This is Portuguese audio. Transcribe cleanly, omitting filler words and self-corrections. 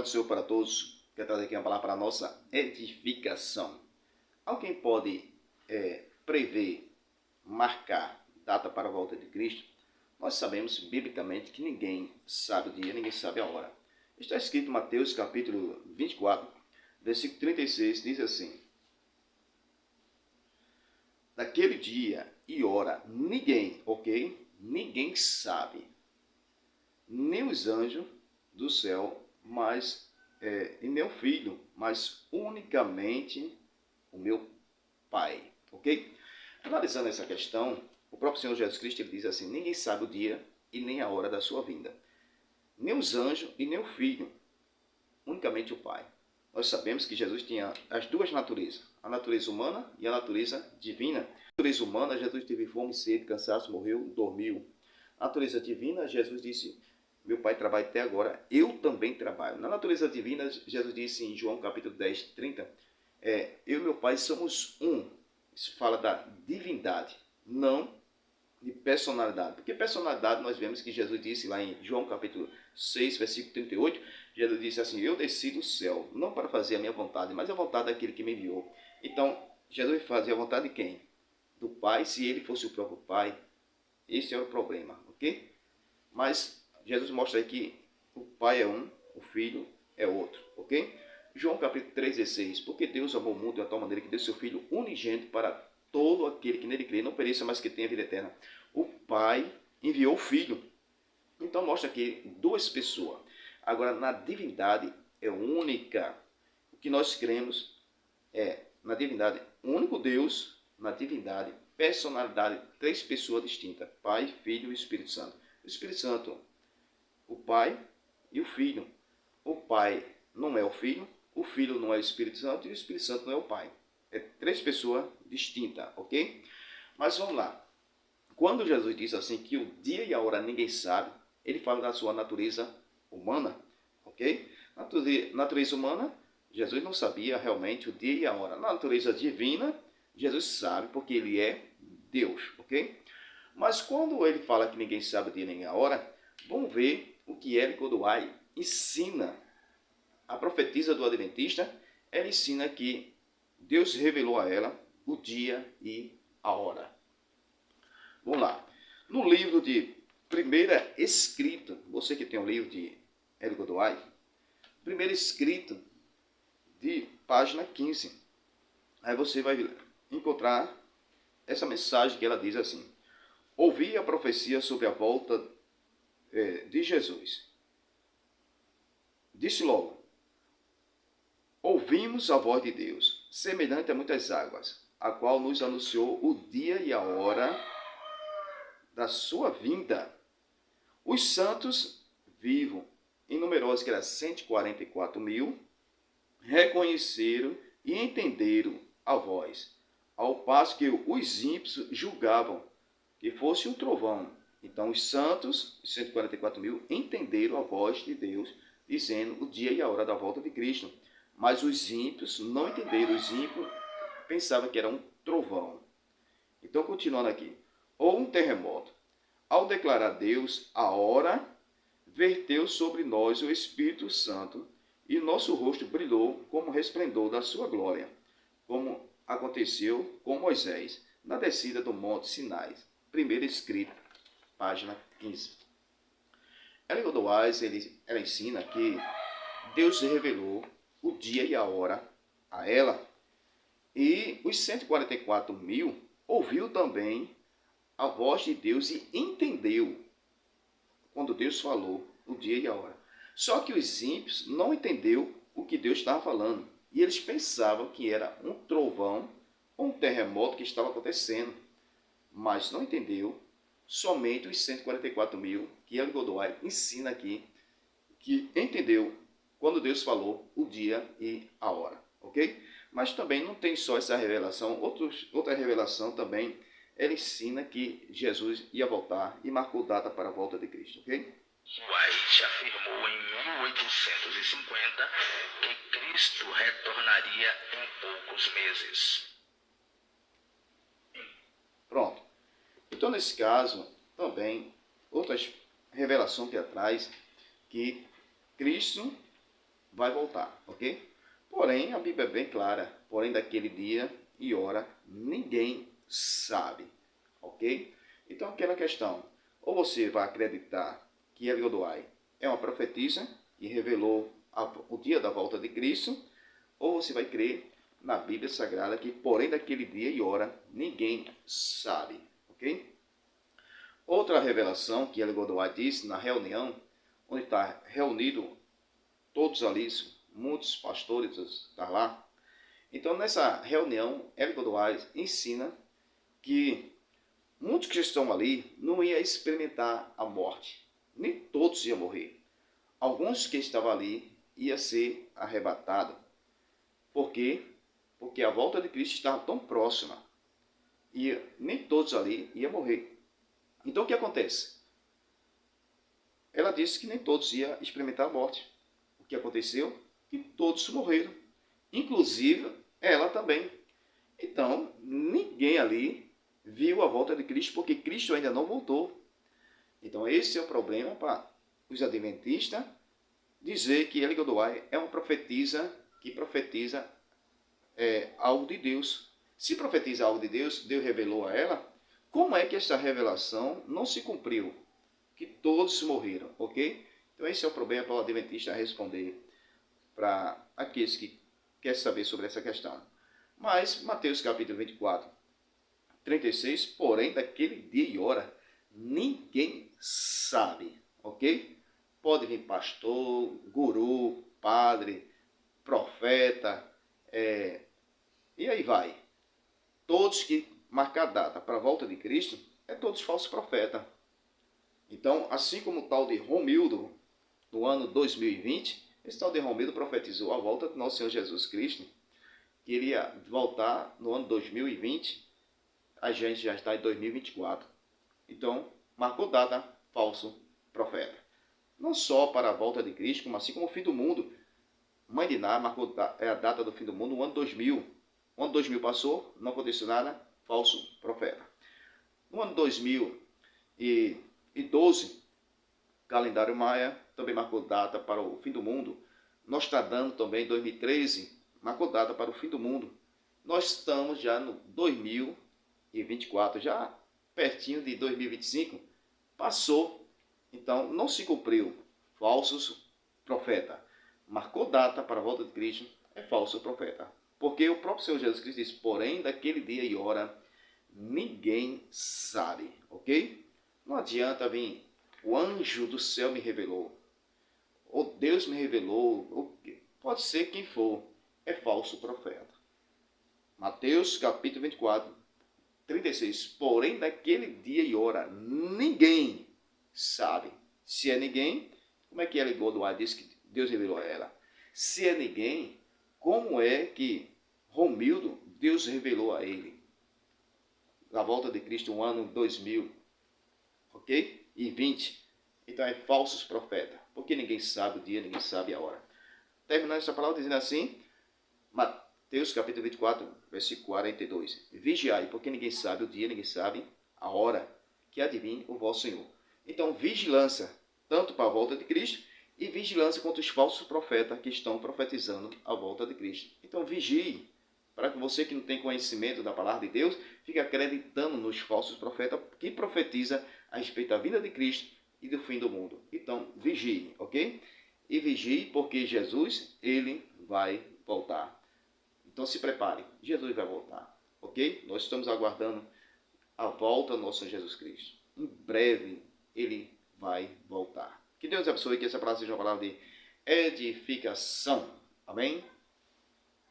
do Senhor para todos. Quero trazer aqui uma palavra para a nossa edificação. Alguém pode prever, marcar data para a volta de Cristo? Nós sabemos biblicamente que ninguém sabe o dia, ninguém sabe a hora. Está escrito em Mateus capítulo 24, versículo 36, diz assim: daquele dia e hora, ninguém, ninguém sabe, nem os anjos do céu, e nem o Filho, mas unicamente o meu Pai, Analisando essa questão, o próprio Senhor Jesus Cristo ele diz assim: ninguém sabe o dia e nem a hora da sua vinda, nem os anjos e nem o Filho, unicamente o Pai. Nós sabemos que Jesus tinha as duas naturezas, a natureza humana e a natureza divina. Na natureza humana, Jesus teve fome, sede, cansaço, morreu, dormiu. Na natureza divina, Jesus disse: meu Pai trabalha até agora, eu também trabalho. Na natureza divina, Jesus disse em João capítulo 10, 30, eu e meu Pai somos um. Isso fala da divindade, não de personalidade. Porque personalidade nós vemos que Jesus disse lá em João capítulo 6, versículo 38, Jesus disse assim: eu desci do céu, não para fazer a minha vontade, mas a vontade daquele que me enviou. Então, Jesus fazia a vontade de quem? Do Pai. Se ele fosse o próprio Pai, esse era o problema, Mas Jesus mostra aí que o Pai é um, o Filho é outro, João capítulo 3,16, porque Deus amou o mundo de tal maneira que deu seu Filho unigênito para todo aquele que nele crê, não pereça, mas que tenha vida eterna. O Pai enviou o Filho. Então mostra aqui duas pessoas. Agora, na divindade é única. O que nós cremos na divindade, único Deus, na divindade, personalidade, três pessoas distintas: Pai, Filho e Espírito Santo. O Espírito Santo, o Pai e o Filho. O Pai não é o Filho não é o Espírito Santo e o Espírito Santo não é o Pai. É três pessoas distintas, Mas vamos lá. Quando Jesus diz assim que o dia e a hora ninguém sabe, ele fala da sua natureza humana, Natureza humana, Jesus não sabia realmente o dia e a hora. Na natureza divina, Jesus sabe porque ele é Deus, Mas quando ele fala que ninguém sabe o dia nem a hora, vamos ver o que Ellen Godoy ensina. A profetisa do Adventista, ela ensina que Deus revelou a ela o dia e a hora. Vamos lá. No livro de Primeira Escrito, você que tem um livro de Ellen Godoy, Primeiro Escrito, de página 15, aí você vai encontrar essa mensagem que ela diz assim: ouvi a profecia sobre a volta de Jesus. Disse logo: ouvimos a voz de Deus, semelhante a muitas águas, a qual nos anunciou o dia e a hora da sua vinda. Os santos vivos, em numerosos, que era 144 mil, reconheceram e entenderam a voz, ao passo que os ímpios julgavam que fosse um trovão. Então os santos, 144 mil, entenderam a voz de Deus, dizendo o dia e a hora da volta de Cristo. Mas os ímpios não entenderam. Os ímpios pensavam que era um trovão. Então, continuando aqui. Ou um terremoto. Ao declarar Deus a hora, verteu sobre nós o Espírito Santo, e nosso rosto brilhou como resplendor da sua glória, como aconteceu com Moisés, na descida do Monte Sinai. Primeiro escrito, página 15. Ellen Godoy, ela ensina que Deus revelou o dia e a hora a ela. E os 144 mil ouviu também a voz de Deus e entendeu quando Deus falou o dia e a hora. Só que os ímpios não entenderam o que Deus estava falando. E eles pensavam que era um trovão ou um terremoto que estava acontecendo. Mas não entendeu. Somente os 144 mil que Ellen Godoy ensina aqui, que entendeu quando Deus falou o dia e a hora, Mas também não tem só essa revelação, outra revelação também, ela ensina que Jesus ia voltar e marcou data para a volta de Cristo, White afirmou em 1850 que Cristo retornaria em poucos meses. Pronto. Então, nesse caso, também, outra revelação que traz que Cristo vai voltar, ok? Porém, a Bíblia é bem clara, porém daquele dia e hora ninguém sabe, ok? Então aquela questão, ou você vai acreditar que El Godoy é uma profetisa e revelou o dia da volta de Cristo, ou você vai crer na Bíblia Sagrada que porém daquele dia e hora ninguém sabe, ok? Outra revelação que El Godoy disse na reunião, onde está reunido todos ali, muitos pastores estão lá. Então nessa reunião, El Godoy ensina que muitos que estão ali não iam experimentar a morte, nem todos iam morrer. Alguns que estavam ali iam ser arrebatados. Por quê? Porque a volta de Cristo estava tão próxima e nem todos ali iam morrer. Então o que acontece? Ela disse que nem todos iam experimentar a morte. O que aconteceu? Que todos morreram, inclusive ela também. Então ninguém ali viu a volta de Cristo, porque Cristo ainda não voltou. Então esse é o problema para os adventistas dizer que El Godoy é uma profetisa que profetiza algo de Deus. Se profetiza algo de Deus, Deus revelou a ela, como é que essa revelação não se cumpriu? Que todos morreram, ok? Então esse é o problema para o adventista responder para aqueles que querem saber sobre essa questão. Mas Mateus capítulo 24, 36, porém daquele dia e hora ninguém sabe, ok? Pode vir pastor, guru, padre, profeta, e aí vai. Todos que marcar data para a volta de Cristo, todos falsos profetas. Então, assim como o tal de Romildo, no ano 2020, esse tal de Romildo profetizou a volta de nosso Senhor Jesus Cristo, que iria voltar no ano 2020, a gente já está em 2024. Então, marcou data, falso profeta. Não só para a volta de Cristo, como assim como o fim do mundo. Mãe de Ná marcou a data do fim do mundo no ano 2000. O ano 2000 passou, não aconteceu nada, falso profeta. No ano 2012, calendário maia também marcou data para o fim do mundo. Nostradamus também, em 2013, marcou data para o fim do mundo. Nós estamos já no 2024, já pertinho de 2025. Passou, então não se cumpriu. Falsos profeta. Marcou data para a volta de Cristo, é falso profeta. Porque o próprio Senhor Jesus Cristo diz, porém, daquele dia e hora, ninguém sabe, ok? Não adianta vir, o anjo do céu me revelou, ou Deus me revelou, ou pode ser quem for, é falso profeta. Mateus capítulo 24, 36, porém, daquele dia e hora, ninguém sabe. Se é ninguém, como é que ela ligou do ar disse que Deus revelou a ela? Se é ninguém, como é que Romildo, Deus revelou a ele? Na volta de Cristo, um ano 2000, ok? E 20. Então é falsos profetas, porque ninguém sabe o dia, ninguém sabe a hora. Terminando essa palavra dizendo assim, Mateus capítulo 24, versículo 42. Vigiai, porque ninguém sabe o dia, ninguém sabe a hora que há de vir o vosso Senhor. Então vigilância, tanto para a volta de Cristo, e vigilância contra os falsos profetas que estão profetizando a volta de Cristo. Então vigie, para que você que não tem conhecimento da palavra de Deus, fique acreditando nos falsos profetas que profetizam a respeito da vinda de Cristo e do fim do mundo. Então vigie, ok? E vigie porque Jesus, ele vai voltar. Então se prepare, Jesus vai voltar, ok? Nós estamos aguardando a volta do nosso Senhor Jesus Cristo. Em breve ele vai voltar. Que Deus abençoe, que essa palavra seja uma palavra de edificação. Amém?